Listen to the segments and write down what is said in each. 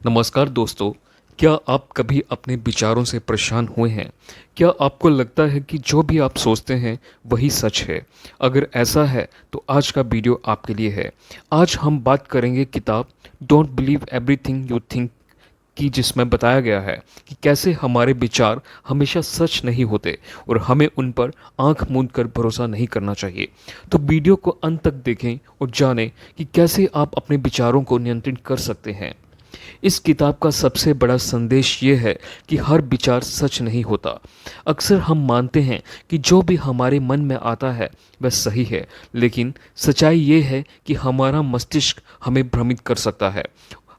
नमस्कार दोस्तों। क्या आप कभी अपने विचारों से परेशान हुए हैं? क्या आपको लगता है कि जो भी आप सोचते हैं वही सच है? अगर ऐसा है तो आज का वीडियो आपके लिए है। आज हम बात करेंगे किताब don't believe everything you think की, जिसमें बताया गया है कि कैसे हमारे विचार हमेशा सच नहीं होते और हमें उन पर आंख मूंद कर भरोसा नहीं करना चाहिए। तो वीडियो को अंत तक देखें और जानें कि कैसे आप अपने विचारों को नियंत्रित कर सकते हैं। इस किताब का सबसे बड़ा संदेश ये है कि हर विचार सच नहीं होता। अक्सर हम मानते हैं कि जो भी हमारे मन में आता है वह सही है, लेकिन सच्चाई ये है कि हमारा मस्तिष्क हमें भ्रमित कर सकता है।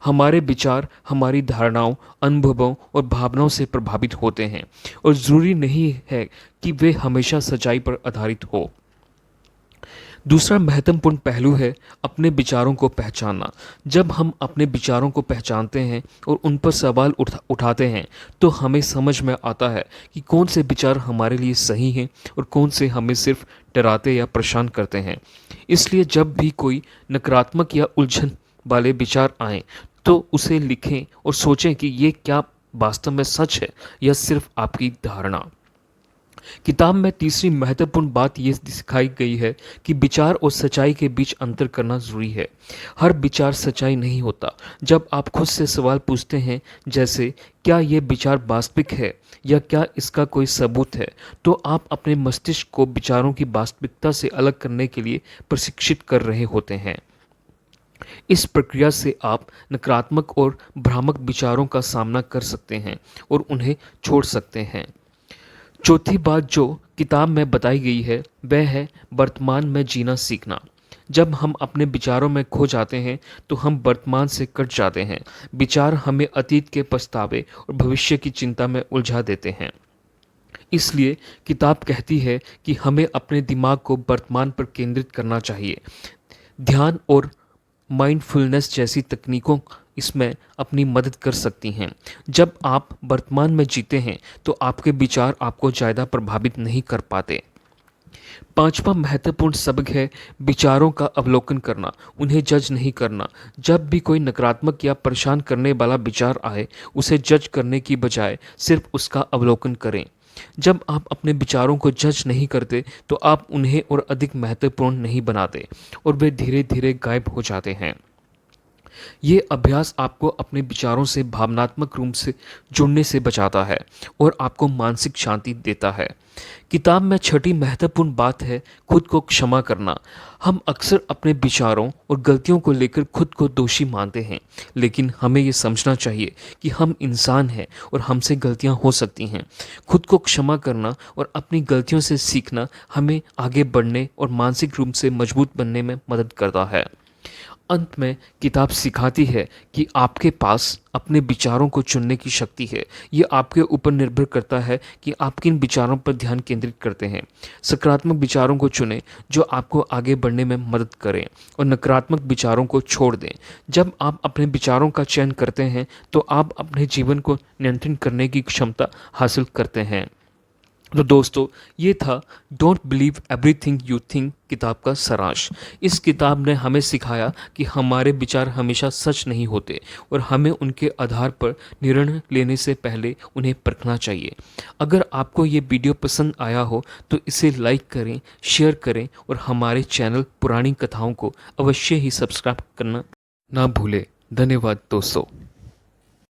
हमारे विचार हमारी धारणाओं, अनुभवों और भावनाओं से प्रभावित होते हैं और ज़रूरी नहीं है कि वे हमेशा सच्चाई पर आधारित हो। दूसरा महत्वपूर्ण पहलू है अपने विचारों को पहचानना। जब हम अपने विचारों को पहचानते हैं और उन पर सवाल उठाते हैं तो हमें समझ में आता है कि कौन से विचार हमारे लिए सही हैं और कौन से हमें सिर्फ डराते या परेशान करते हैं। इसलिए जब भी कोई नकारात्मक या उलझन वाले विचार आएं तो उसे लिखें और सोचें कि ये क्या वास्तव में सच है या सिर्फ आपकी धारणा। किताब में तीसरी महत्वपूर्ण बात ये सिखाई गई है कि विचार और सच्चाई के बीच अंतर करना जरूरी है। हर विचार सच्चाई नहीं होता। जब आप खुद से सवाल पूछते हैं, जैसे क्या ये विचार वास्तविक है या क्या इसका कोई सबूत है, तो आप अपने मस्तिष्क को विचारों की वास्तविकता से अलग करने के लिए प्रशिक्षित कर रहे होते हैं। इस प्रक्रिया से आप नकारात्मक और भ्रामक विचारों का सामना कर सकते हैं और उन्हें छोड़ सकते हैं। चौथी बात जो किताब में बताई गई है वह है वर्तमान में जीना सीखना। जब हम अपने विचारों में खो जाते हैं तो हम वर्तमान से कट जाते हैं। विचार हमें अतीत के पछतावे और भविष्य की चिंता में उलझा देते हैं। इसलिए किताब कहती है कि हमें अपने दिमाग को वर्तमान पर केंद्रित करना चाहिए। ध्यान और माइंडफुलनेस जैसी तकनीकों इसमें अपनी मदद कर सकती हैं। जब आप वर्तमान में जीते हैं तो आपके विचार आपको ज़्यादा प्रभावित नहीं कर पाते। पांचवा महत्वपूर्ण सबक है विचारों का अवलोकन करना, उन्हें जज नहीं करना। जब भी कोई नकारात्मक या परेशान करने वाला विचार आए, उसे जज करने की बजाय सिर्फ उसका अवलोकन करें। जब आप अपने विचारों को जज नहीं करते तो आप उन्हें और अधिक महत्वपूर्ण नहीं बनाते और वे धीरे धीरे गायब हो जाते हैं। ये अभ्यास आपको अपने विचारों से भावनात्मक रूप से जुड़ने से बचाता है और आपको मानसिक शांति देता है। किताब में छठी महत्वपूर्ण बात है खुद को क्षमा करना। हम अक्सर अपने विचारों और गलतियों को लेकर खुद को दोषी मानते हैं, लेकिन हमें ये समझना चाहिए कि हम इंसान हैं और हमसे गलतियां हो सकती हैं। खुद को क्षमा करना और अपनी गलतियों से सीखना हमें आगे बढ़ने और मानसिक रूप से मजबूत बनने में मदद करता है। अंत में किताब सिखाती है कि आपके पास अपने विचारों को चुनने की शक्ति है। ये आपके ऊपर निर्भर करता है कि आप किन विचारों पर ध्यान केंद्रित करते हैं। सकारात्मक विचारों को चुनें जो आपको आगे बढ़ने में मदद करें और नकारात्मक विचारों को छोड़ दें। जब आप अपने विचारों का चयन करते हैं तो आप अपने जीवन को नियंत्रित करने की क्षमता हासिल करते हैं। तो दोस्तों, ये था don't believe everything you think किताब का सारांश। इस किताब ने हमें सिखाया कि हमारे विचार हमेशा सच नहीं होते और हमें उनके आधार पर निर्णय लेने से पहले उन्हें परखना चाहिए। अगर आपको ये वीडियो पसंद आया हो तो इसे लाइक करें, शेयर करें और हमारे चैनल पुरानी कथाओं को अवश्य ही सब्सक्राइब करना ना भूलें। धन्यवाद दोस्तों।